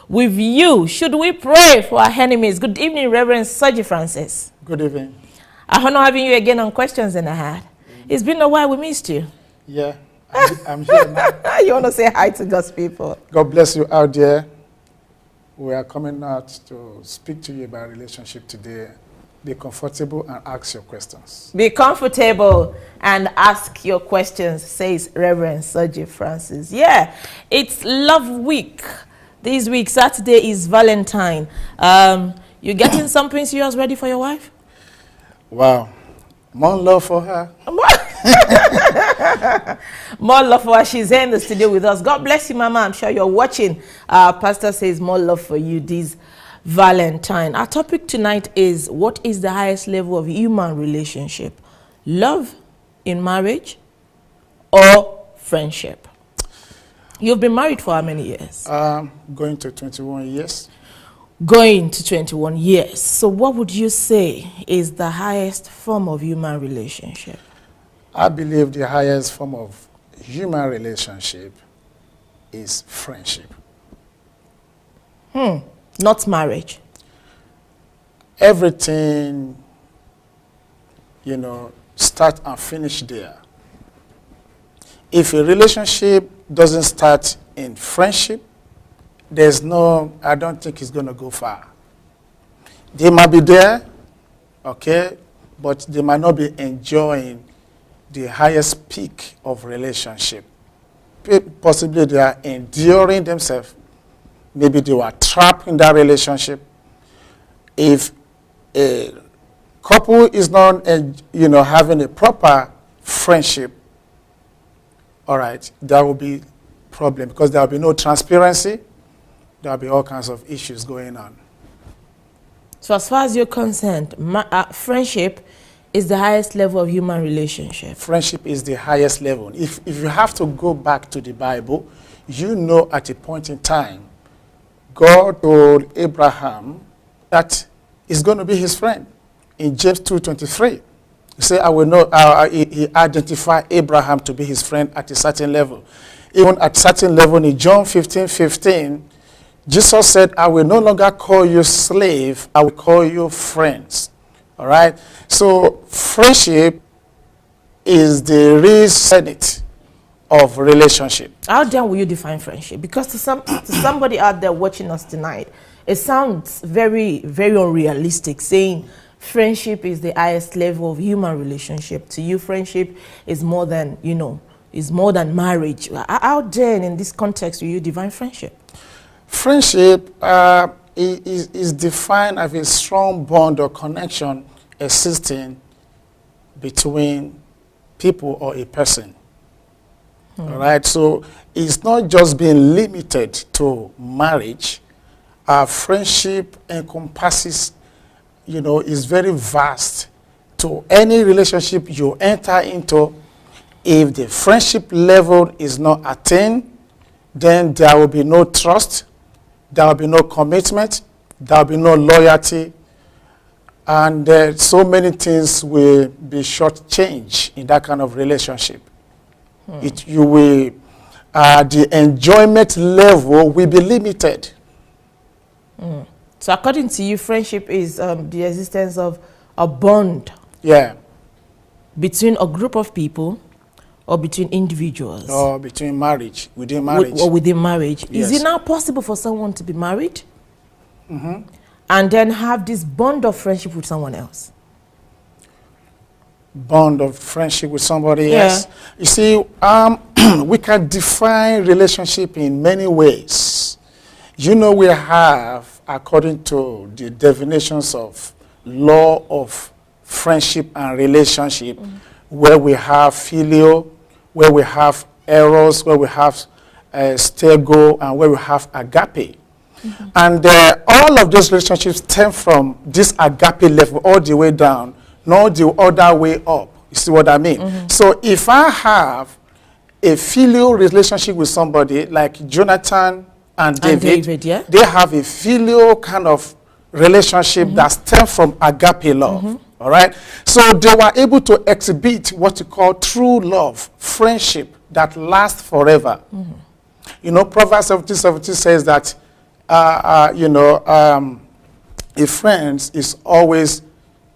with you. Should we pray for our enemies? Good evening, Reverend Soji Francis. Good evening. I honor having you again on Questions in the Heart. It's been a while, we missed you. Yeah, I'm here now. You want to say hi to God's people? God bless you out there. We are coming out to speak to you about relationship today. Be comfortable and ask your questions. Be comfortable and ask your questions, says Reverend Soji Francis. Yeah, it's Love Week. This week, Saturday is Valentine. You getting something serious ready for your wife? Wow. More love for her. More love for her. She's here in the studio with us. God bless you, Mama. I'm sure you're watching. Pastor says more love for you this Valentine. Our topic tonight is, what is the highest level of human relationship? Love in marriage or friendship? You've been married for how many years? Going to 21 years. Going to 21 years. So what would you say is the highest form of human relationship? I believe the highest form of human relationship is friendship. Not marriage. Everything, start and finish there. If a relationship doesn't start in friendship, I don't think it's going to go far. They might be there, okay, but they might not be enjoying the highest peak of relationship. Possibly they are enduring themselves. Maybe they were trapped in that relationship. If a couple is not, having a proper friendship, all right, there will be problem because there will be no transparency. There will be all kinds of issues going on. So as far as you're concerned, friendship is the highest level of human relationship. Friendship is the highest level. If you have to go back to the Bible, at a point in time, God told Abraham that he's going to be his friend. In James 2:23, he said, I will know, he identified Abraham to be his friend at a certain level. Even at a certain level in John 15:15, Jesus said, I will no longer call you slave, I will call you friends. All right? So friendship is the real senate of relationship. How then will you define friendship? Because to somebody out there watching us tonight, it sounds very, very unrealistic saying friendship is the highest level of human relationship. To you, friendship is more than, is more than marriage. How then in this context will you define friendship? Friendship is defined as a strong bond or connection existing between people or a person. All right, so it's not just being limited to marriage. Friendship encompasses, is very vast. To any relationship you enter into, if the friendship level is not attained, then there will be no trust, there will be no commitment, there will be no loyalty, and so many things will be shortchanged in that kind of relationship. The enjoyment level will be limited. So according to you, friendship is the existence of a bond. Yeah. Between a group of people or between individuals. Or between marriage, within marriage. Or within marriage. Yes. Is it now possible for someone to be married and then have this bond of friendship with someone else? Bond of friendship with somebody else. You see, we can define relationship in many ways. We have, according to the definitions of law of friendship and relationship, where we have filial, where we have eros, where we have stego, and where we have agape. And all of those relationships stem from this agape level all the way down, not the other way up. You see what I mean? So if I have a filial relationship with somebody like Jonathan and David, they have a filial kind of relationship that stems from agape love. All right? So they were able to exhibit what you call true love, friendship that lasts forever. Proverbs 17:17 says that you know, a friend is always,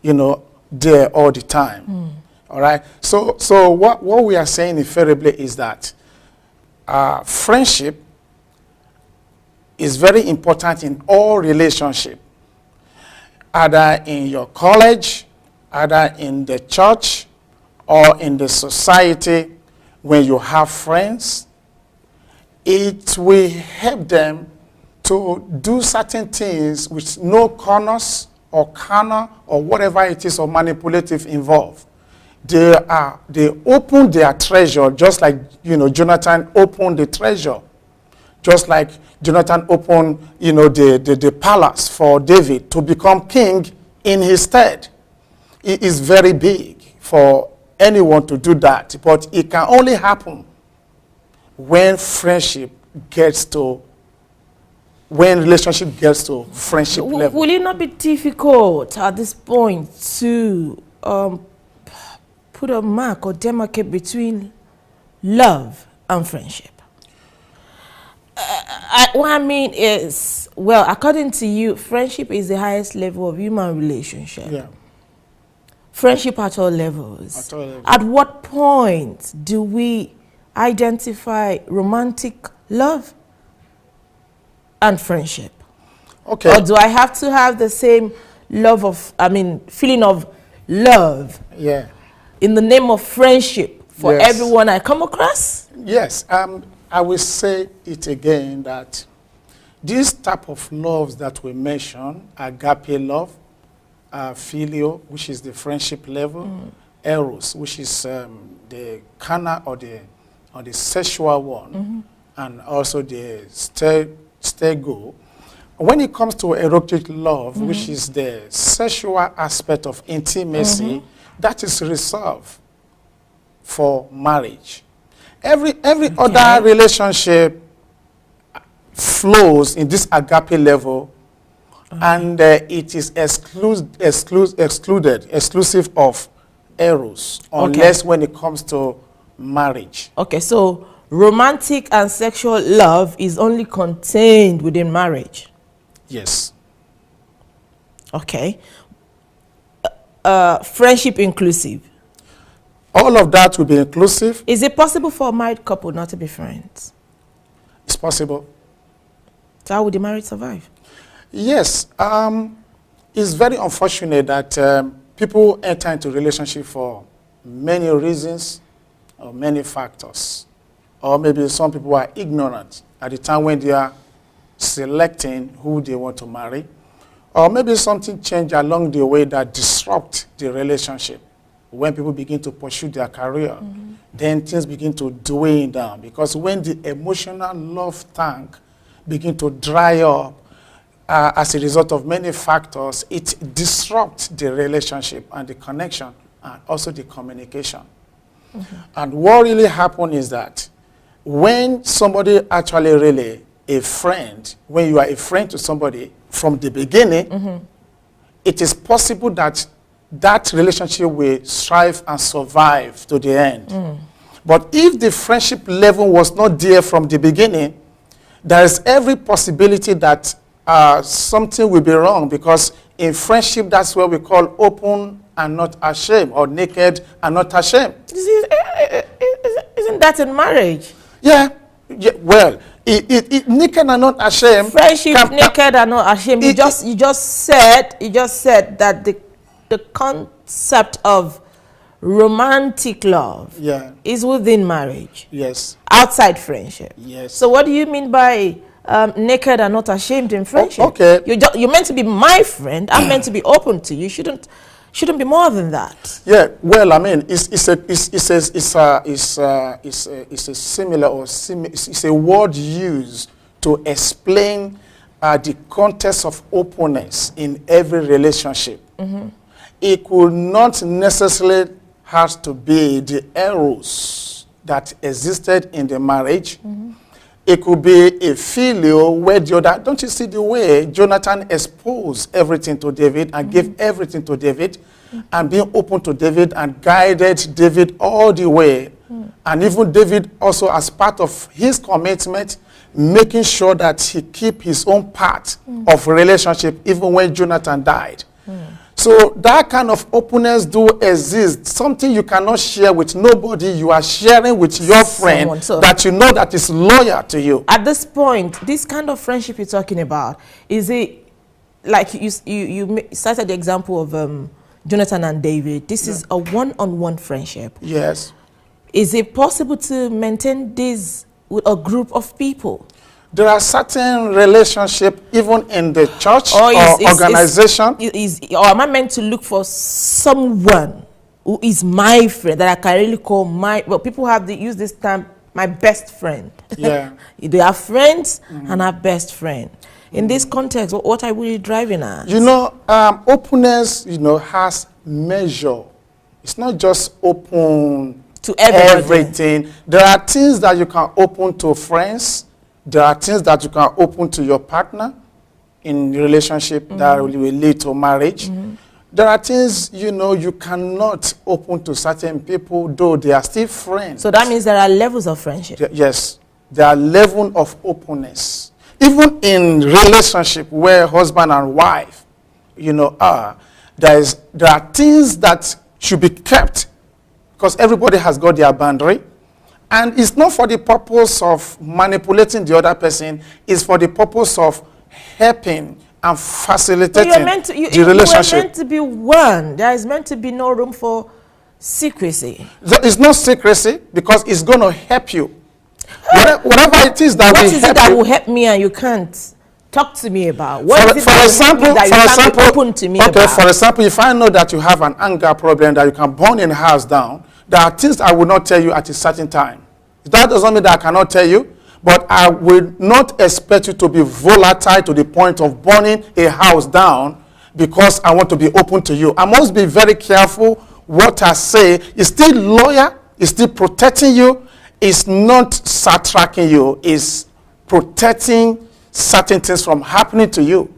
you know, there all the time. All right. So what we are saying invariably is that friendship is very important in all relationship, either in your college, either in the church, or in the society. When you have friends, it will help them to do certain things with no corners or carnal or whatever it is or manipulative involved. They open their treasure, just like, you know, Jonathan opened the treasure. Just like Jonathan opened, you know, the palace for David to become king in his stead. It is very big for anyone to do that, but it can only happen when relationship gets to friendship level. Will it not be difficult at this point to put a mark or demarcate between love and friendship? What I mean is, well, according to you, friendship is the highest level of human relationship. Yeah. Friendship at all levels. At all levels. At what point do we identify romantic love and friendship? Okay. Or do I have to have the same feeling of love, Yeah. in the name of friendship for Yes. everyone I come across? Yes. I will say it again that this type of loves that we mention, agape love, phileo, which is the friendship level, eros, which is the carnal or the sexual one, and also the stego. When it comes to erotic love, which is the sexual aspect of intimacy, that is reserved for marriage. Every other relationship flows in this agape level, and it is exclusive of eros, unless when it comes to marriage. Okay, so romantic and sexual love is only contained within marriage. Yes. Okay. Friendship inclusive. All of that will be inclusive. Is it possible for a married couple not to be friends? It's possible. So how would the marriage survive? Yes. It's very unfortunate that people enter into relationship for many reasons or many factors. Or maybe some people are ignorant at the time when they are selecting who they want to marry. Or maybe something changed along the way that disrupt the relationship. When people begin to pursue their career, then things begin to dwindle down. Because when the emotional love tank begin to dry up as a result of many factors, it disrupts the relationship and the connection and also the communication. And what really happened is that when somebody actually really a friend, when you are a friend to somebody from the beginning, it is possible that that relationship will strive and survive to the end. But if the friendship level was not there from the beginning, there is every possibility that something will be wrong, because in friendship, that's where we call open and not ashamed, or naked and not ashamed. Isn't that in marriage? Yeah. Well, naked and not ashamed. Friendship, naked and not ashamed. You just said that the concept of romantic love is within marriage. Yes. Outside friendship. Yes. So what do you mean by naked and not ashamed in friendship? Okay. You're meant to be my friend. I'm meant to be open to you. Shouldn't be more than that. Yeah. Well, I mean, it's a similar or it's a word used to explain the context of openness in every relationship. It could not necessarily have to be the eros that existed in the marriage. It could be a filial where the other, don't you see the way Jonathan exposed everything to David and gave everything to David and being open to David and guided David all the way. And even David also, as part of his commitment, making sure that he keep his own part of relationship even when Jonathan died. So that kind of openness do exist. Something you cannot share with nobody, you are sharing with your friend that you know that is loyal to you. At this point, this kind of friendship you're talking about, is it like you cited the example of Jonathan and David? This is a one-on-one friendship. Yes. Is it possible to maintain this with a group of people? There are certain relationships even in the church or organization. Or am I meant to look for someone who is my friend that I can really call my, well, people have use this term, my best friend. Yeah. They are friends and are best friend. In this context, what are we driving at? You know, openness, you know, has measure. It's not just open to everything. There are things that you can open to friends. There are things that you can open to your partner in relationship that will lead to marriage. There are things, you know, you cannot open to certain people, though they are still friends. So that means there are levels of friendship. Yes, there are levels of openness. Even in relationship where husband and wife, you know, there are things that should be kept because everybody has got their boundary. And it's not for the purpose of manipulating the other person. It's for the purpose of helping and facilitating the relationship. You're meant to be one. There is meant to be no room for secrecy. It's not secrecy because it's going to help you. Whatever it is that will help me and you can't talk to me about? For example, if I know that you have an anger problem that you can burn in the house down, there are things I will not tell you at a certain time. That doesn't mean that I cannot tell you, but I will not expect you to be volatile to the point of burning a house down because I want to be open to you. I must be very careful what I say. It's still loyal, it's still protecting you, it's not sidetracking you, it's protecting certain things from happening to you.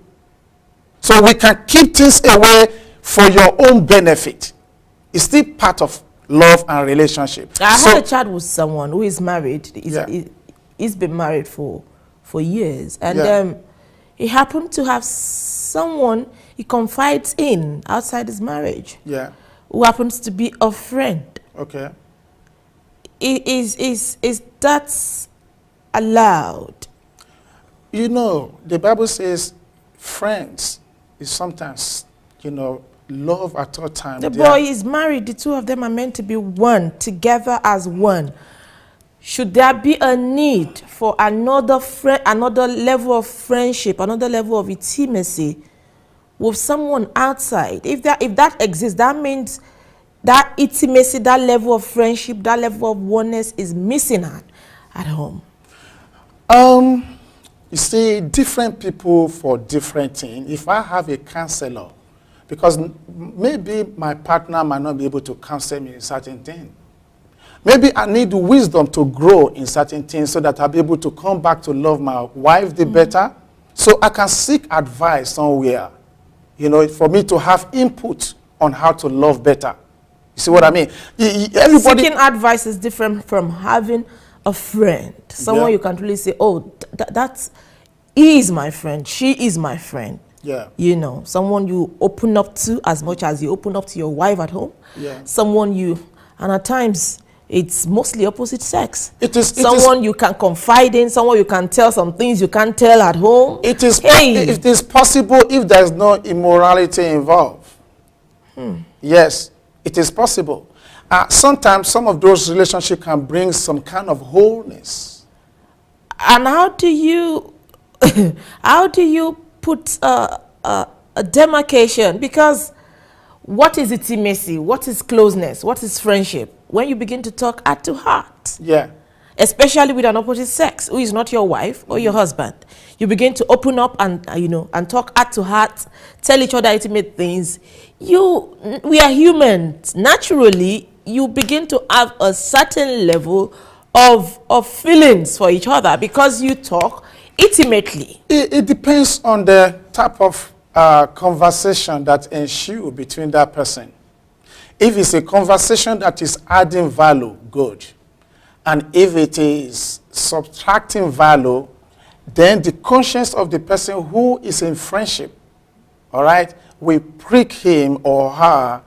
So we can keep things away for your own benefit. It's still part of love and relationship. I had a chat with someone who is married. He's been married for years. And he happened to have someone he confides in outside his marriage. Yeah. Who happens to be a friend. Okay. Is that allowed? You know, the Bible says friends is sometimes, you know, love at all times. The boy is married. The two of them are meant to be one, together as one. Should there be a need for another level of friendship, another level of intimacy with someone outside? If that exists, that means that intimacy, that level of friendship, that level of oneness is missing at home. You see, different people for different things. If I have a counselor, because maybe my partner might not be able to counsel me in certain things. Maybe I need wisdom to grow in certain things so that I'll be able to come back to love my wife the better. So I can seek advice somewhere, you know, for me to have input on how to love better. You see what I mean? Seeking advice is different from having a friend. Someone you can really say, oh, he is my friend, she is my friend. Yeah. You know, someone you open up to as much as you open up to your wife at home. Yeah. Someone and at times it's mostly opposite sex. Someone you can confide in, someone you can tell some things you can't tell at home. It is possible if there's no immorality involved. Yes, it is possible. Sometimes some of those relationships can bring some kind of wholeness. And how do you put a demarcation? Because what is intimacy? What is closeness? What is friendship? When you begin to talk heart to heart. Yeah. Especially with an opposite sex who is not your wife or your husband. You begin to open up and and talk heart to heart, tell each other intimate things. We are humans. Naturally, you begin to have a certain level of feelings for each other because you talk intimately. It depends on the type of conversation that ensues between that person. If it's a conversation that is adding value, good. And if it is subtracting value, then the conscience of the person who is in friendship, all right, will prick him or her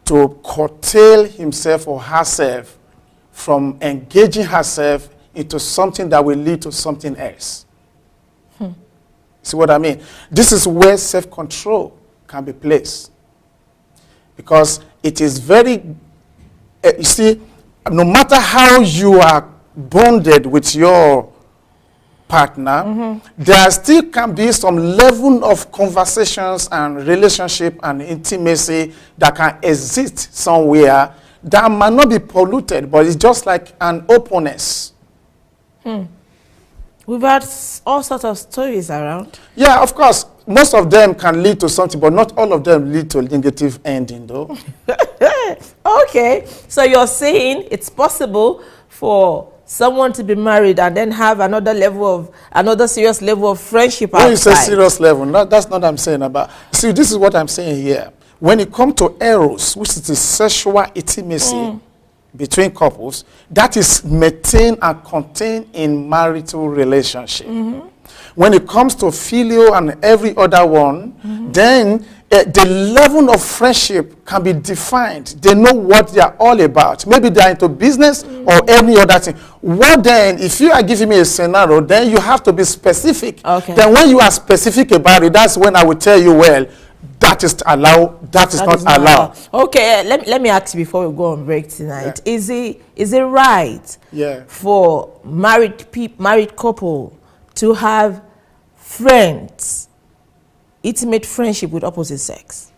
to curtail himself or herself from engaging herself into something that will lead to something else. See what I mean? This is where self-control can be placed. Because it is very, you see, no matter how you are bonded with your partner, there still can be some level of conversations and relationship and intimacy that can exist somewhere that might not be polluted, but it's just like an openness. We've had all sorts of stories around. Yeah, of course. Most of them can lead to something, but not all of them lead to a negative ending, though. Okay, so you're saying it's possible for someone to be married and then have another serious level of friendship outside. When you say serious level, that's not what I'm saying about. See, this is what I'm saying here. When it comes to eros, which is the sexual intimacy between couples, that is maintained and contained in marital relationship. When it comes to filial and every other one, then the level of friendship can be defined. They know what they are all about. Maybe they are into business or any other thing. What then, if you are giving me a scenario, then you have to be specific. Okay. Then when you are specific about it, that's when I will tell you, well, that is allowed, that is not allowed. Okay, let me ask you before we go on break tonight. Yeah. Is it right for married couple to have friends, intimate friendship with opposite sex?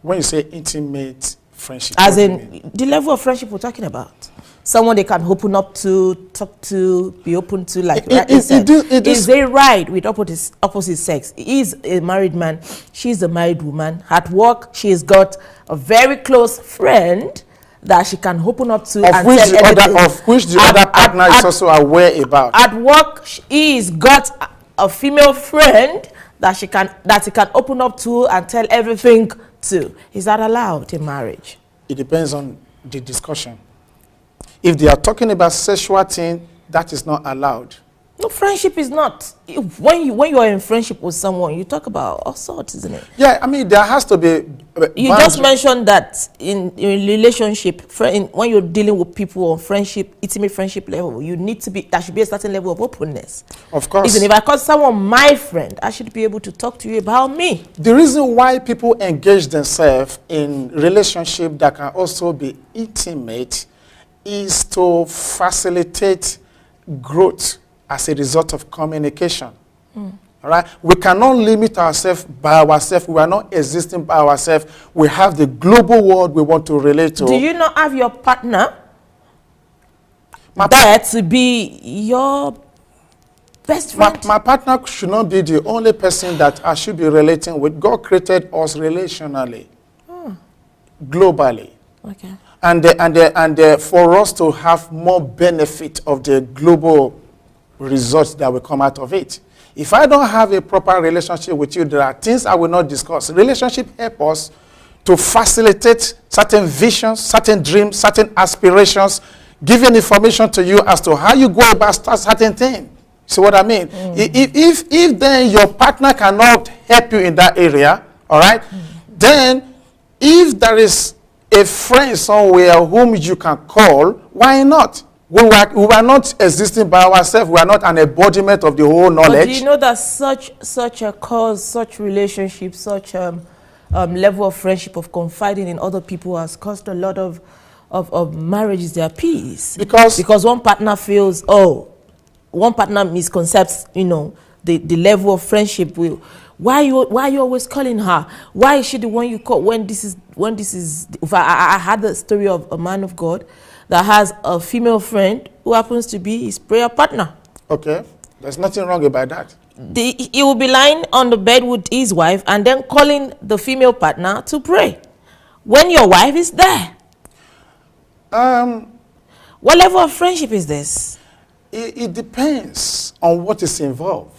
When you say intimate friendship, as in the level of friendship we're talking about, someone they can open up to, talk to, be open to, like is it right with opposite sex? He is a married man, she's a married woman. At work, she's got a very close friend that she can open up to, of which the other partner is also aware about. At work, he's got a female friend that he can open up to and tell everything to. Is that allowed in marriage? It depends on the discussion. If they are talking about sexual thing, that is not allowed. No, friendship is not. When you are in friendship with someone, you talk about all sorts, isn't it? Yeah, I mean, there has to be... You just mentioned that in relationship, when you're dealing with people on friendship, intimate friendship level, you need to be, there should be a certain level of openness. Of course. Even if I call someone my friend, I should be able to talk to you about me. The reason why people engage themselves in relationship that can also be intimate is to facilitate growth as a result of communication. All right? We cannot limit ourselves by ourselves. We are not existing by ourselves. We have the global world we want to relate to. Do you not have your partner there to be your best friend? My partner should not be the only person that I should be relating with. God created us relationally, globally. Okay. And for us to have more benefit of the global results that will come out of it. If I don't have a proper relationship with you, there are things I will not discuss. Relationship help us to facilitate certain visions, certain dreams, certain aspirations, giving information to you as to how you go about certain things. See what I mean? If then your partner cannot help you in that area, all right, then if there is a friend somewhere whom you can call, why not? We were not existing by ourselves. We are not an embodiment of the whole knowledge. But do you know that such a cause, such relationship, such level of friendship, of confiding in other people has caused a lot of marriages their peace? Because one partner feels, one partner misconcepts, the level of friendship. Why are you always calling her? Why is she the one you call when this is? I had the story of a man of God that has a female friend who happens to be his prayer partner. Okay, there's nothing wrong about that. He will be lying on the bed with his wife and then calling the female partner to pray when your wife is there. What level of friendship is this? It depends on what is involved.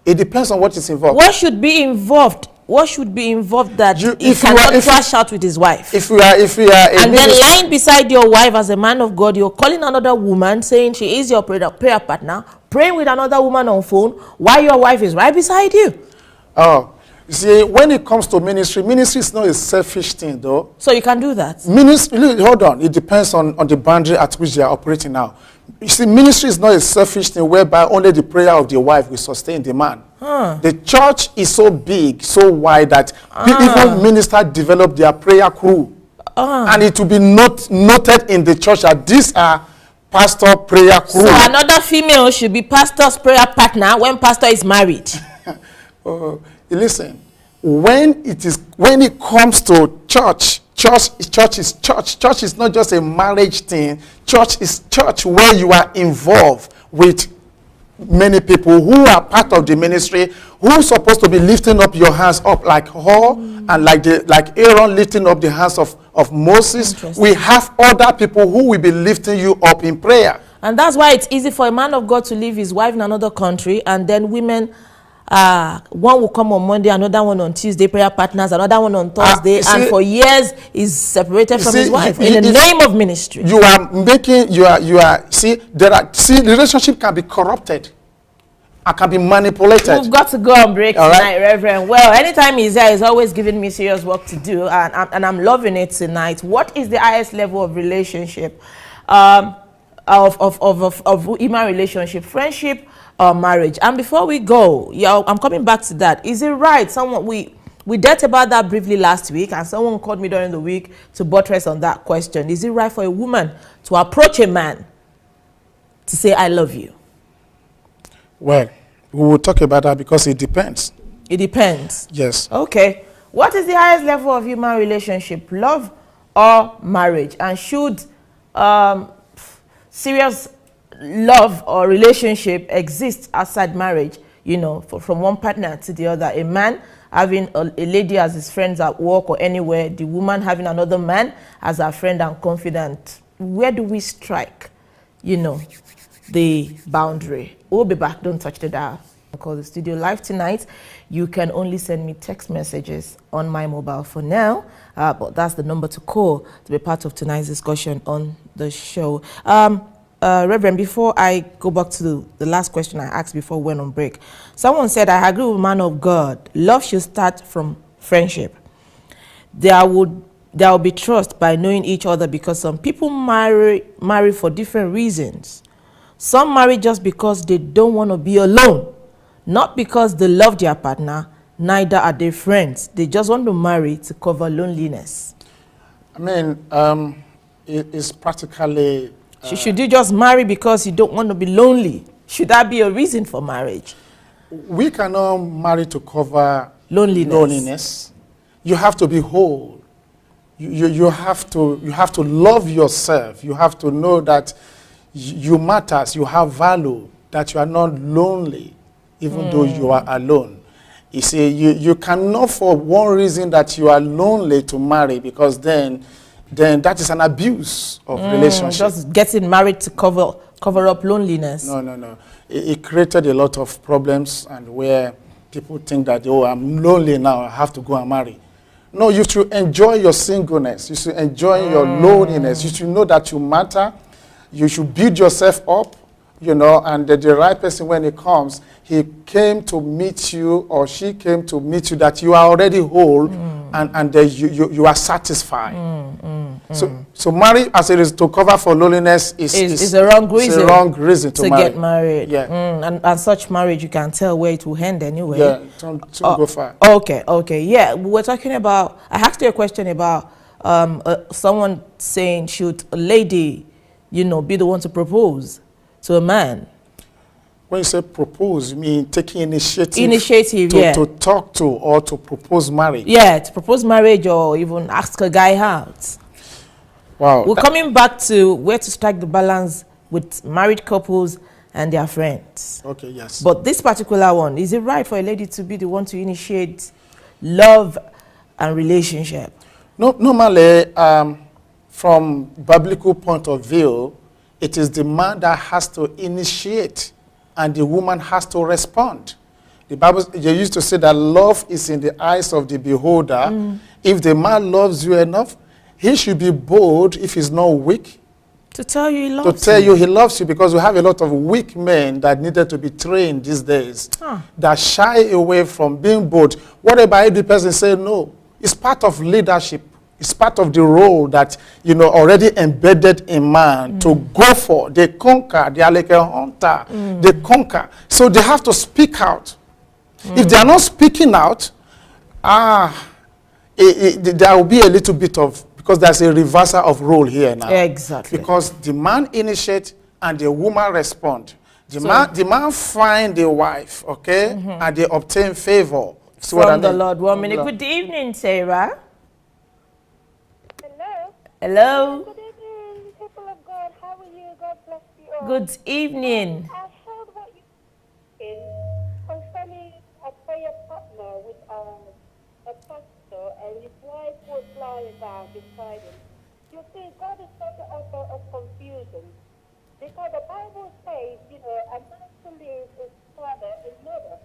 It depends on what is involved. What should be involved? What should be involved that he cannot crash out with his wife? If we are and then lying beside your wife as a man of God, you're calling another woman saying she is your prayer partner, praying with another woman on phone while your wife is right beside you. Oh, you see, when it comes to ministry, ministry is not a selfish thing, though. So you can do that? Ministry, hold on. It depends on the boundary at which they are operating now. You see, ministry is not a selfish thing whereby only the prayer of the wife will sustain the man. The church is so big, so wide that even ministers develop their prayer crew. And it will be noted in the church that these are pastor prayer crew. So another female should be pastor's prayer partner when pastor is married. Listen, when it comes to church is church. Church is not just a marriage thing. Church is church where you are involved with many people who are part of the ministry, who are supposed to be lifting up your hands up like her and like Aaron lifting up the hands of Moses. We have other people who will be lifting you up in prayer. And that's why it's easy for a man of God to leave his wife in another country, and then women, one will come on Monday, another one on Tuesday, prayer partners, another one on Thursday, and for years is separated from his wife in the name of ministry. The relationship can be corrupted and can be manipulated. We've got to go on break tonight, Reverend. Well, anytime he's there, he's always giving me serious work to do, and I'm loving it tonight. What is the highest level of relationship, of human relationship, friendship, or marriage? And before we go, I'm coming back to that. Is it right? We dealt about that briefly last week, and someone called me during the week to buttress on that question. Is it right for a woman to approach a man to say, I love you? Well, we will talk about that because it depends. It depends? Yes. Okay. What is the highest level of human relationship, love or marriage? And should serious love or relationship exist outside marriage, you know, from one partner to the other? A man having a lady as his friends at work or anywhere, the woman having another man as her friend and confidant. Where do we strike, you know, the boundary? We'll be back. Don't touch the dial. I'll call the studio live tonight. You can only send me text messages on my mobile for now, but that's the number to call to be part of tonight's discussion on the show. Reverend, before I go back to the last question I asked before we went on break, someone said, I agree with man of God. Love should start from friendship. There will be trust by knowing each other, because some people marry for different reasons. Some marry just because they don't want to be alone, not because they love their partner, neither are they friends. They just want to marry to cover loneliness. I mean, it's practically... should you just marry because you don't want to be lonely? Should that be a reason for marriage? We cannot marry to cover loneliness. You have to be whole. You have to love yourself. You have to know that you matters, you have value, that you are not lonely, even though you are alone. You see, you cannot, for one reason that you are lonely, to marry, because then that is an abuse of relationship. Just getting married to cover up loneliness. No. It created a lot of problems, and where people think that, oh, I'm lonely now, I have to go and marry. No, you should enjoy your singleness. You should enjoy your loneliness. You should know that you matter. You should build yourself up, you know, and the right person, when he comes, he came to meet you, or she came to meet you, that you are already whole, and you are satisfied. So marry as it is to cover for loneliness is a wrong reason. It's a wrong reason to get married. Yeah. And such marriage, you can tell where it will end anyway. Yeah, don't go far. Okay. Yeah, we're talking about, I asked you a question about someone saying, should a lady, you know, be the one to propose to a man? When you say propose, you mean taking initiative to talk to, or to propose marriage? Yeah, to propose marriage, or even ask a guy out. Wow. We're coming back to where to strike the balance with married couples and their friends. Okay, yes. But this particular one, is it right for a lady to be the one to initiate love and relationship? No, normally, from biblical point of view, it is the man that has to initiate, and the woman has to respond. The Bible, they used to say that love is in the eyes of the beholder. If the man loves you enough, he should be bold, if he's not weak, To tell you he loves to tell you he loves you, because we have a lot of weak men that needed to be trained these days that shy away from being bold. Whatever the person say no, it's part of leadership. It's part of the role that, you know, already embedded in man to go for. They conquer. They are like a hunter. They conquer. So they have to speak out. If they are not speaking out, there will be a little bit of, because there's a reversal of role here now. Exactly. Because the man initiates and the woman respond. The man find the wife, okay, and they obtain favor. From the Lord. 1 minute. Good evening, Sarah. Hello. Hello. Good evening, people of God. How are you? God bless you all. Good evening. I heard what you said concerning a prayer partner with a pastor and his wife was lying down beside him. You see, God is not the author of confusion. Because the Bible says, you know, a man to leave his father and mother,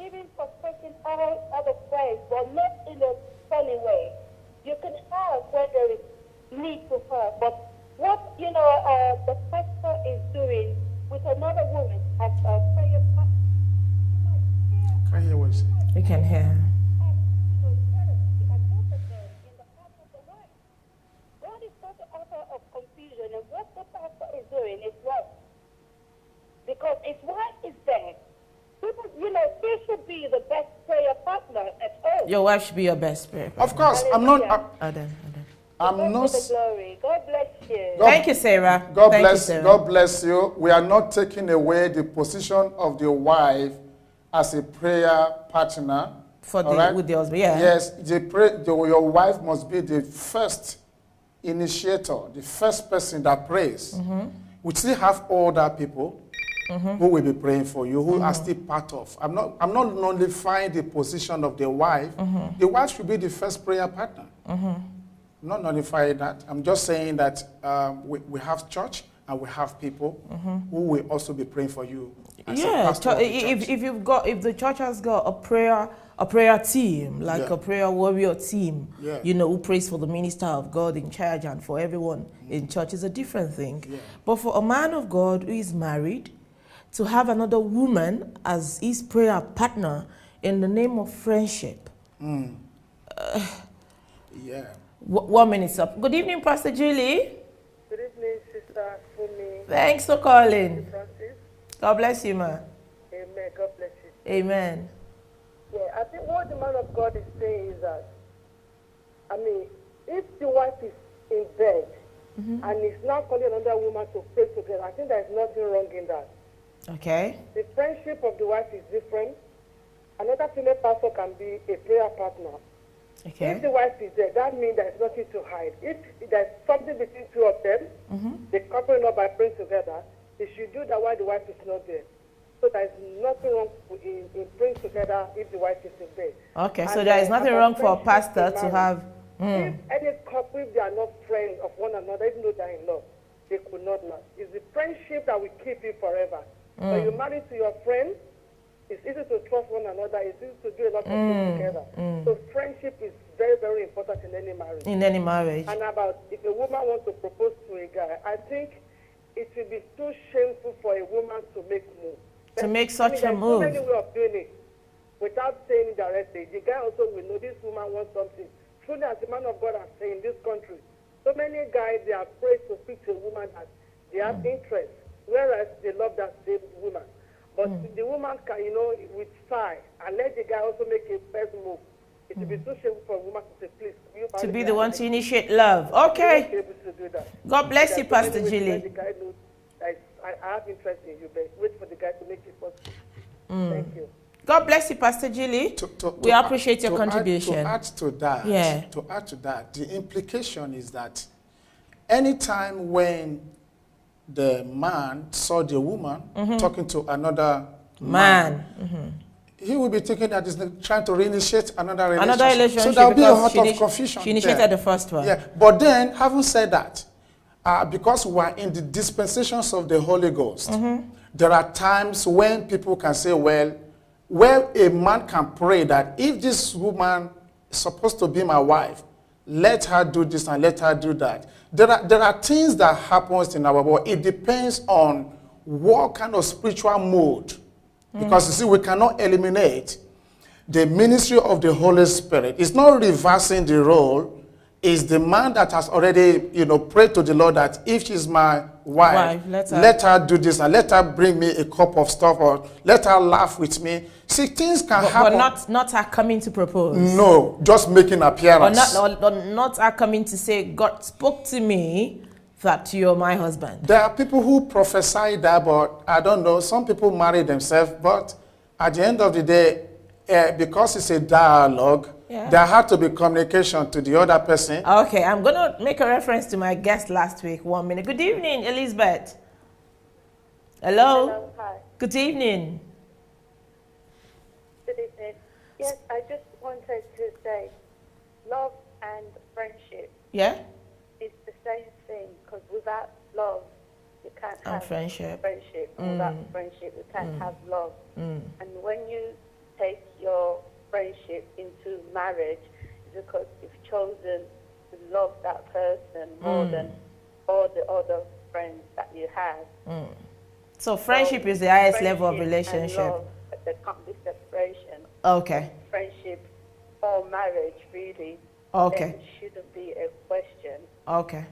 even forsaking all other friends, but not in a funny way. You can have where there is need to have, but what, you know, the pastor is doing with another woman as a prayer partner. Can you hear what you say? You can hear. God is not the author of confusion, and what the pastor is doing is wrong. Because his wife is there. People, you know, she should be the best prayer partner at home. Your wife should be your best prayer partner. Of course, I'm not. I'm not. The glory. God bless you. Thank you, Sarah. God Thank bless. you, Sarah. God bless you. We are not taking away the position of the wife as a prayer partner. For the, with the husband, yeah. Yes, your wife must be the first initiator, the first person that prays. We still have older people who will be praying for you, who are still part of. I'm not nullifying the position of the wife. The wife should be the first prayer partner. I'm not nullifying that. I'm just saying that we have church and we have people who will also be praying for you. Yeah, if the church has got a prayer team, like a prayer warrior team, you know, who prays for the minister of God in charge and for everyone in church is a different thing. But for a man of God who is married, to have another woman as his prayer partner in the name of friendship. 1 minute up. Good evening, Pastor Julie. Good evening, Sister Fumi. Thanks for calling. Francis. God bless you, ma. Amen. God bless you. Amen. Yeah, I think what the man of God is saying is that, I mean, if the wife is in bed and is now calling another woman to pray together, I think there's nothing wrong in that. Okay. The friendship of the wife is different. Another female pastor can be a prayer partner. Okay. If the wife is there, that means there's nothing to hide. If there's something between two of them, they couple up by praying together, they should do that while the wife is not there. So there's nothing wrong in praying together if the wife is in bed. Okay, so there is nothing wrong for a pastor to have... If any couple, if they are not friends of one another, even though they are in love, they could not last. It's the friendship that will keep you forever. When you marry to your friend, it's easy to trust one another. It's easy to do a lot of things together. So friendship is very, very important in any marriage. In any marriage. And about if a woman wants to propose to a guy, I think it will be too shameful for a woman to make move. To make such a move. There's so many ways of doing it without saying it directly. The guy also will know this woman wants something. Truly, as a man of God, I'm saying in this country, so many guys, they are afraid to speak to a woman that they have interest, whereas they love that same woman. But the woman can, you know, with sigh and let the guy also make a first move. It will be too shameful for a woman to say, please. To be the one to initiate love. Okay. Able to do that. God bless you, Pastor Julie. The guy knows, I have interest in you, but wait for the guy to make it first. Thank you. God bless you, Pastor Julie. We appreciate your contribution. To add to that, the implication is that anytime when the man saw the woman talking to another man, he will be thinking that he's trying to reinitiate another relationship. So there will be a lot of confusion. She initiated the first one. Yeah, but then, having said that, because we are in the dispensations of the Holy Ghost, there are times when people can say, well, where a man can pray that if this woman is supposed to be my wife, let her do this and let her do that. There are things that happens in our world. It depends on what kind of spiritual mood. Because you see, we cannot eliminate the ministry of the Holy Spirit. It's not reversing the role. It's the man that has already, prayed to the Lord that if she's my wife, let her do this and let her bring me a cup of stuff or let her laugh with me. See, things can happen. But not her coming to propose. No, just making appearance. Or not her coming to say, God spoke to me that you're my husband. There are people who prophesy that, but I don't know. Some people marry themselves, but at the end of the day, because it's a dialogue, there had to be communication to the other person. Okay, I'm going to make a reference to my guest last week. 1 minute. Good evening, Elizabeth. Hello? Hello, hi. Good evening. Good evening. Yes, I just wanted to say love and friendship Yeah? is the same thing, because without love, you can't have friendship. Without friendship, you can't have love. And when you take your friendship into marriage, it's because you've chosen to love that person more than all the other friends that you have. So friendship is the highest level of relationship. And love, there can't be separation. Okay. Friendship or marriage, really. Okay. There shouldn't be a question. Okay.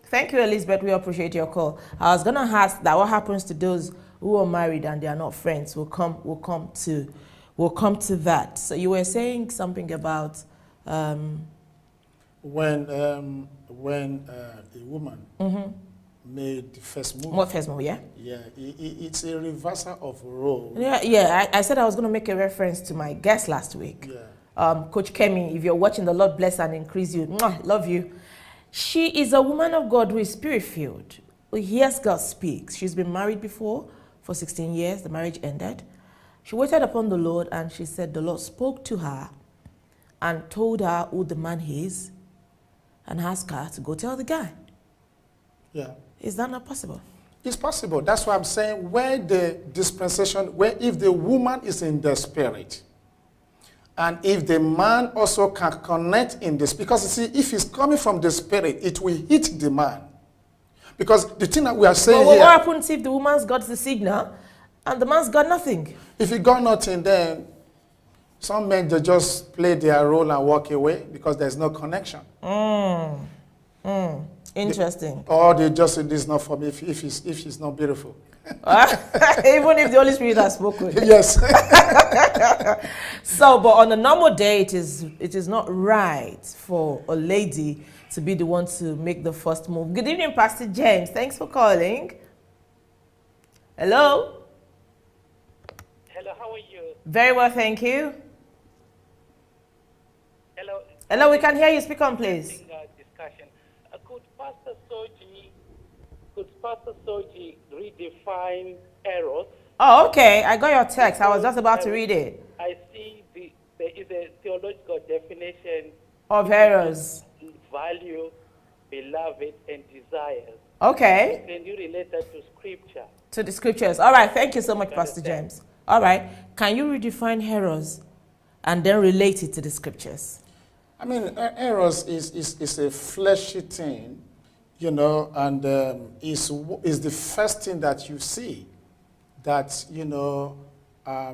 Thank you, Elizabeth. We appreciate your call. I was going to ask that what happens to those who are married and they are not friends. We'll come to that. So you were saying something about when a woman made the first move. what first move, yeah? Yeah, it's a reversal of role. Yeah. I said I was going to make a reference to my guest last week. Yeah. Coach Kemi, if you're watching, the Lord bless and increase you. Mwah, love you. She is a woman of God who is spirit-filled, who hears God speak. She's been married before for 16 years. The marriage ended. She waited upon the Lord and she said the Lord spoke to her and told her who the man is and asked her to go tell the guy. Yeah. Is that not possible? It's possible. That's why I'm saying where the dispensation, where if the woman is in the spirit, and if the man also can connect in this, because you see, if it's coming from the spirit, it will hit the man. Because the thing that we are saying But here, what happens if the woman's got the signal and the man's got nothing? if he got nothing, then some men, they just play their role and walk away because there's no connection. Interesting. Or they just say, this is not for me if she's not beautiful. Even if the Holy Spirit has spoken. Yes. So, but on a normal day, it is not right for a lady to be the one to make the first move. Good evening, Pastor James. Thanks for calling. Hello? Hello, how are you? Very well, thank you. Hello. Hello, we can hear you. Speak on, please. Discussion. Could Pastor Soji redefine eros? Oh, okay. I got your text. I was just about to read it. I see there is a theological definition Of errors. value, beloved, and desires. Okay. Can you relate that to scripture? To the scriptures. All right. Thank you so much, Pastor James. All right. Can you redefine errors and then relate it to the scriptures? I mean, eros is a fleshy thing, and is the first thing that you see that,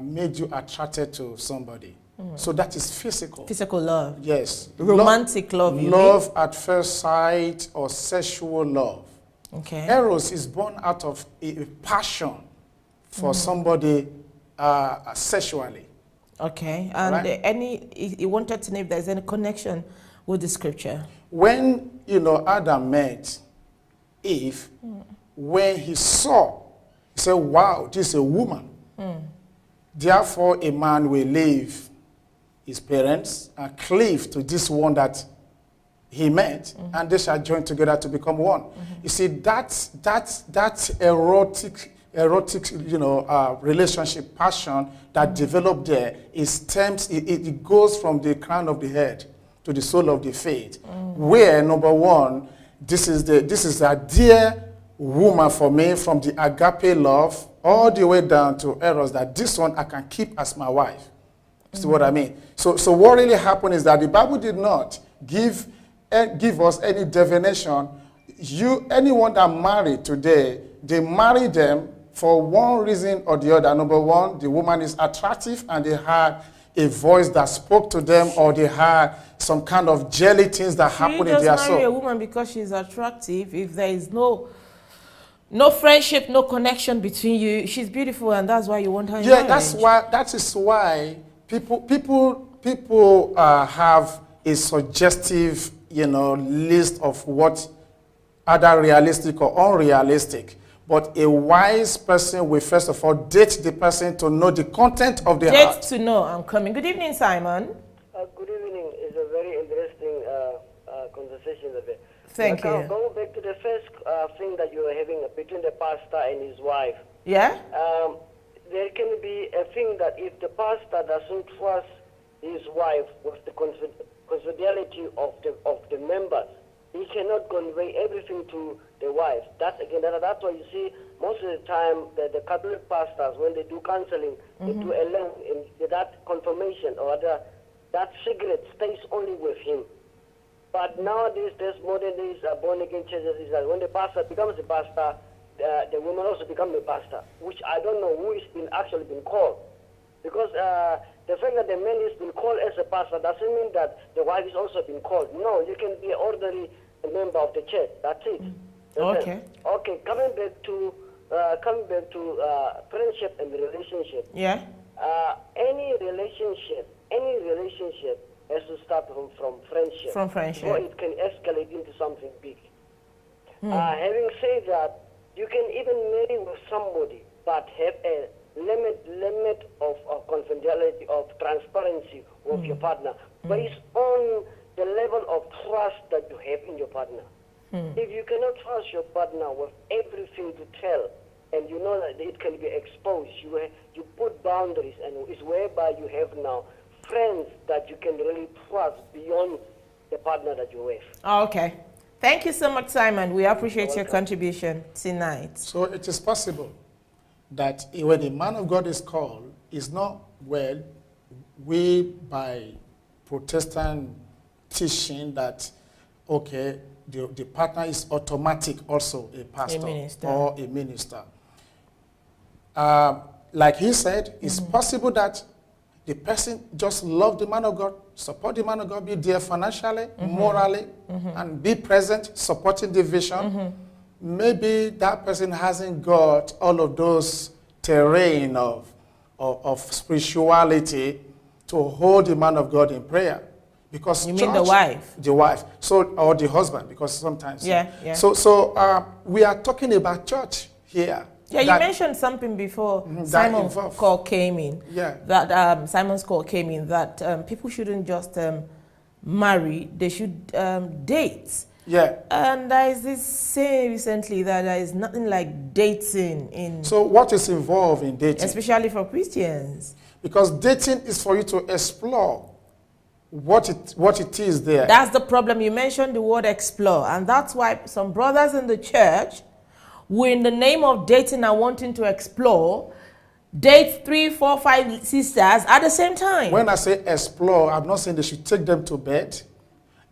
made you attracted to somebody. So that is physical. Physical love. Yes. Romantic love, you love at first sight or sexual love. Okay. Eros is born out of a passion for somebody sexually. Okay. And Right. he wanted to know if there's any connection with the scripture. When, Adam met Eve, when he saw, he said, wow, this is a woman. Therefore, a man will leave his parents and cleave to this one that he met, and they shall join together to become one. You see, that erotic relationship, passion that developed there, it goes from the crown of the head to the sole of the feet. Where, number one, this is a dear woman for me, from the agape love all the way down to eros, that this one I can keep as my wife. See what I mean? So what really happened is that the Bible did not give give us any divination. Anyone that married today, they marry them for one reason or the other. Number one, the woman is attractive and they had a voice that spoke to them, or they had some kind of jelly things that happened in their soul. You marry a woman because she's attractive. If there is no friendship, no connection between you, she's beautiful, and that's why you want her in marriage. That is why people have a suggestive, list of what either realistic or unrealistic. But a wise person will first of all date the person to know the content of the heart. Date to know. I'm coming. Good evening, Simon. Good evening. It's a very interesting conversation. Thank you. Going back to the first thing that you were having between the pastor and his wife. Yeah? There can be a thing that if the pastor doesn't trust his wife with the confidentiality of the members, he cannot convey everything to the wife. That's why you see most of the time the Catholic pastors, when they do counseling, they do alone, and that confirmation or that secret stays only with him. But nowadays, there's modern days born again churches is that when the pastor becomes a pastor, the woman also becomes a pastor, which I don't know who is actually been called, because the fact that the man has been called as a pastor doesn't mean that the wife is also been called. No, you can be an ordinary member of the church. That's it. Okay. Okay. Coming back to friendship and relationship. Yeah. Any relationship has to start from friendship. From friendship. Or it can escalate into something big. Having said that, you can even marry with somebody, but have a limit of confidentiality, of transparency with your partner, based on the level of trust that you have in your partner. If you cannot trust your partner with everything to tell, and you know that it can be exposed, you put boundaries, and it's whereby you have now friends that you can really trust beyond the partner that you have. Okay. Thank you so much, Simon. We appreciate your contribution tonight. So it is possible that when a man of God is called, it's not, we by Protestant teaching that, okay, the partner is automatic also a pastor or a minister. Like he said, it's possible that the person just love the man of God, support the man of God, be there financially, morally, and be present, supporting the vision. Maybe that person hasn't got all of those terrain of spirituality to hold the man of God in prayer. Because you mean the wife? The wife. So, or the husband, because sometimes. Yeah. So we are talking about church here. Yeah, you mentioned something before Simon's call came in. Yeah. That Simon's call came in that people shouldn't just marry; they should date. Yeah. And there is this saying recently that there is nothing like dating in. So what is involved in dating? Especially for Christians. Because dating is for you to explore what it is there. That's the problem. You mentioned the word explore, and that's why some brothers in the church, who in the name of dating are wanting to explore, date 3, 4, 5 sisters at the same time. When I say explore, I'm not saying they should take them to bed.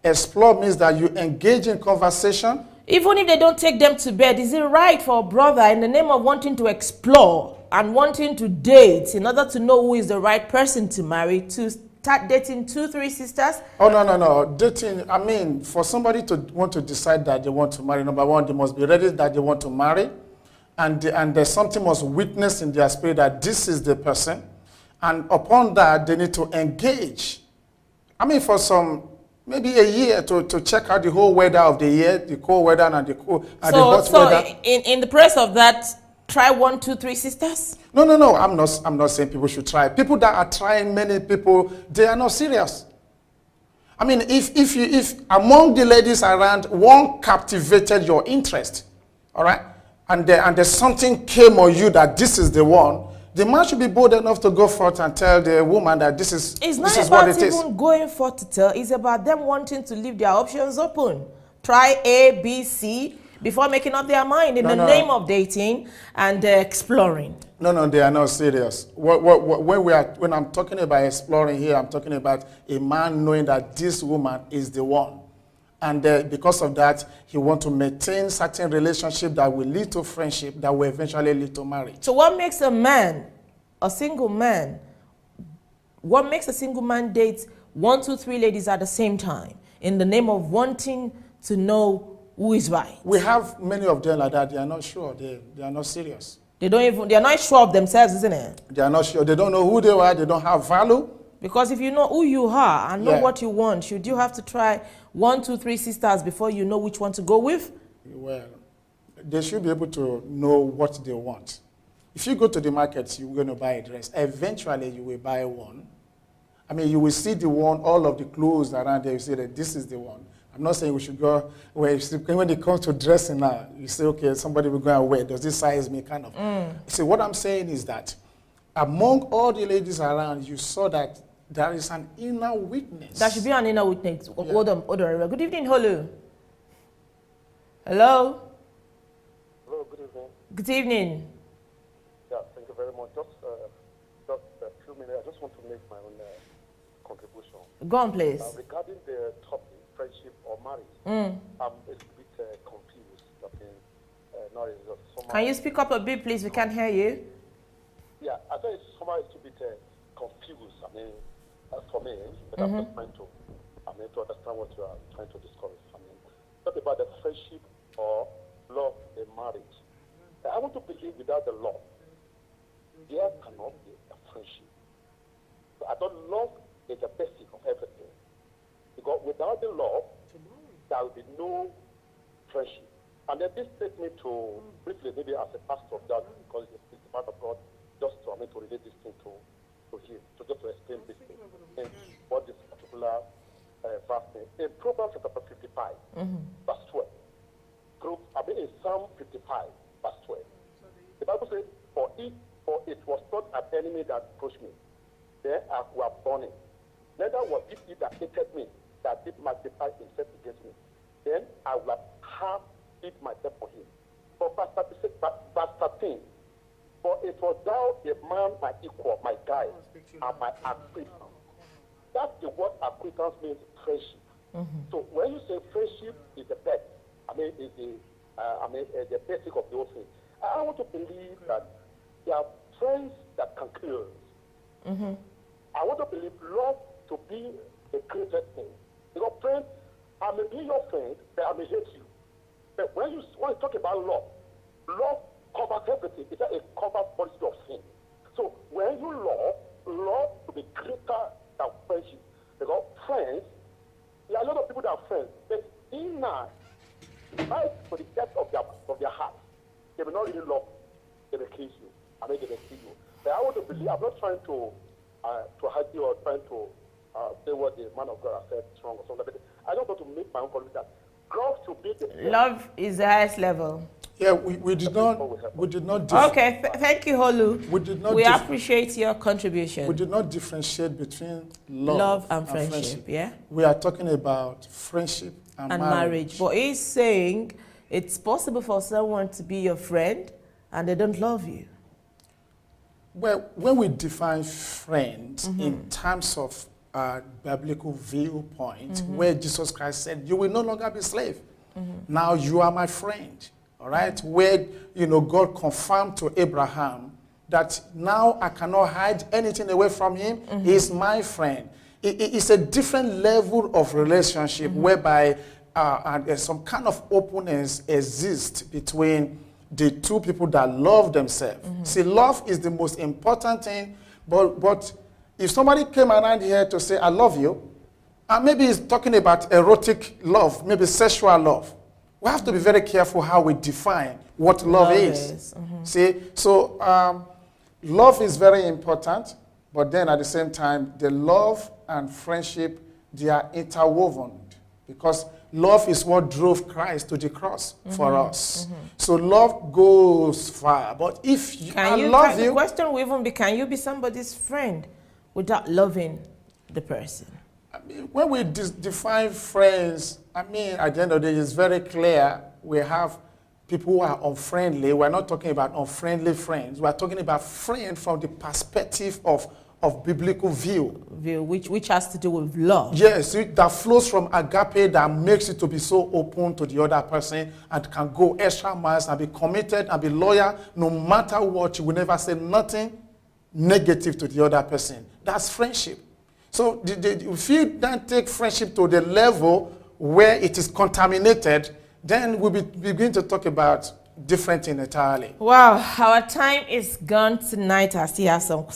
Explore means that you engage in conversation. Even if they don't take them to bed, is it right for a brother in the name of wanting to explore and wanting to date in order to know who is the right person to marry to start dating 2, 3 sisters? Oh, no. Dating, I mean, for somebody to want to decide that they want to marry, number one, they must be ready that they want to marry. And there's something must witness in their spirit that this is the person. And upon that, they need to engage. I mean, for some, maybe a year to check out the whole weather of the year, the cold weather and the hot weather. So in the press of that, try 1, 2, 3 sisters? No. I'm not saying people should try. People that are trying, many people, they are not serious. I mean, if among the ladies around, one captivated your interest, all right, and there's something came on you that this is the one, the man should be bold enough to go forth and tell the woman that this is what it is. It's not about even going forth to tell. It's about them wanting to leave their options open. Try A, B, C before making up their mind in the name of dating and exploring. No, they are not serious. When I'm talking about exploring here, I'm talking about a man knowing that this woman is the one. And because of that, he wants to maintain certain relationship that will lead to friendship, that will eventually lead to marriage. So what makes a man, a single man, what makes a single man date 1, 2, 3 ladies at the same time in the name of wanting to know who is right? We have many of them like that. They are not sure. They are not serious. They are not sure of themselves, isn't it? They are not sure. They don't know who they are. They don't have value. Because if you know who you are and know what you want, should you have to try 1, 2, 3 sisters before you know which one to go with? Well, they should be able to know what they want. If you go to the market, you're going to buy a dress. Eventually, you will buy one. I mean, you will see the one, all of the clothes around there, you say that this is the one. I'm not saying we should go, when it comes to dressing now, you say, okay, somebody will go and wear, does this size me, kind of. See, what I'm saying is that among all the ladies around, you saw that there is an inner witness. There should be an inner witness. Yeah. Hold on. Good evening, Holu. Hello? Hello, good evening. Good evening. Yeah, thank you very much. Just a few minutes, I just want to make my own contribution. Go on, please. Regarding the topic, friendship or marriage, I'm a bit confused. Can you speak up a bit, please? We can't hear you. Yeah, I think somehow it's a bit confused. I mean, for me, but I'm just trying to, to understand what you are trying to discuss. I mean, talk about the friendship or love in marriage. I want to believe without the love, there cannot be a friendship. So I don't love is the basic of everything. Because without the love, there will be no friendship. And then this takes me to, briefly, maybe as a pastor of that, because it's the part of God, just to, to relate this thing to him, to just to explain this thing, and what this particular verse is. In Proverbs chapter 55, verse 12, in Psalm 55, verse 12, the Bible says, for it was not an enemy that approached me, then I were burning. Neither was it he that hated me, that did magnify himself against me. Then I will have hid myself for him. For verse 13, for it was thou a man my equal, my guide, and my acquaintance. That's the word acquaintance means friendship. So when you say friendship is the best, is the basic of the whole thing. I want to believe that there are friends that can kill. I want to believe love to be the greatest thing. Because friends, I may be your friend, but I may hate you. But when you talk about love covers everything. It's a covers policy of sin. So when you love to be greater than friendship. Because friends, there are a lot of people that are friends, but inner, right for the depth of their heart, they will not really love you. They will kiss you. They will kill you. But I want to believe, I'm not trying to hurt you or trying to say what the man of God has said wrong or something. But I don't want to make my own comment that love should be the love is the highest level. Yeah, we did not. Okay, thank you, Holu. We did not. We appreciate your contribution. We did not differentiate between love and friendship. Yeah. We are talking about friendship and marriage. But he's saying it's possible for someone to be your friend and they don't love you. Well, when we define friend in terms of biblical viewpoint, where Jesus Christ said, "You will no longer be slave. Now you are my friend." All right, where God confirmed to Abraham that now I cannot hide anything away from him. He is my friend. It's a different level of relationship whereby some kind of openness exists between the two people that love themselves. See, love is the most important thing. But if somebody came around here to say, "I love you," and maybe he's talking about erotic love, maybe sexual love. We have to be very careful how we define what love is. See, so love is very important, but then at the same time, the love and friendship, they are interwoven because love is what drove Christ to the cross for us. So love goes far. But if the question will even be, can you be somebody's friend without loving the person? When we define friends, at the end of the day, it's very clear. We have people who are unfriendly. We're not talking about unfriendly friends. We're talking about friends from the perspective of of biblical view. Which has to do with love. Yes, that flows from agape, that makes it to be so open to the other person and can go extra miles and be committed and be loyal no matter what. You will never say nothing negative to the other person. That's friendship. So if you then take friendship to the level where it is contaminated, then we'll begin to talk about different thing entirely. Wow, our time is gone tonight. I still have some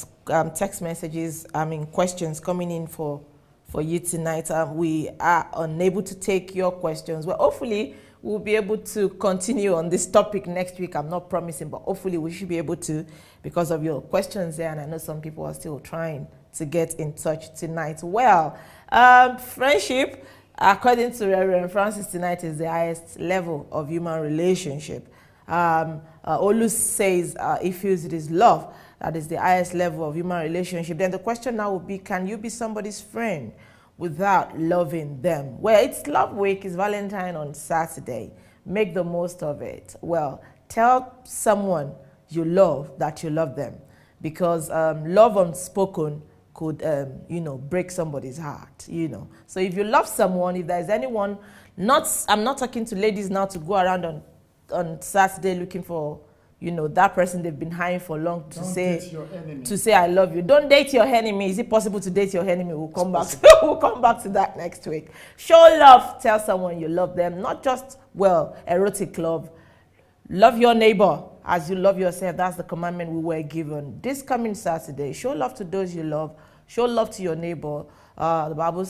text messages, questions coming in for you tonight. We are unable to take your questions. Well, hopefully we'll be able to continue on this topic next week. I'm not promising, but hopefully we should be able to because of your questions there. And I know some people are still trying to get in touch tonight. Well, friendship, according to Reverend Francis tonight, is the highest level of human relationship. Olu says he feels it is love that is the highest level of human relationship. Then the question now would be, can you be somebody's friend without loving them? Well, it's Love Week, it's Valentine on Saturday. Make the most of it. Well, tell someone you love that you love them, because love unspoken could, break somebody's heart, So if you love someone, if there's anyone, I'm not talking to ladies now to go around on Saturday looking for, that person they've been hiring for long to say I love you. Don't date your enemy. Is it possible to date your enemy? We'll come back to that next week. Show love. Tell someone you love them. Not just, erotic love. Love your neighbor as you love yourself. That's the commandment we were given. This coming Saturday, show love to those you love. Show love to your neighbor. The Bible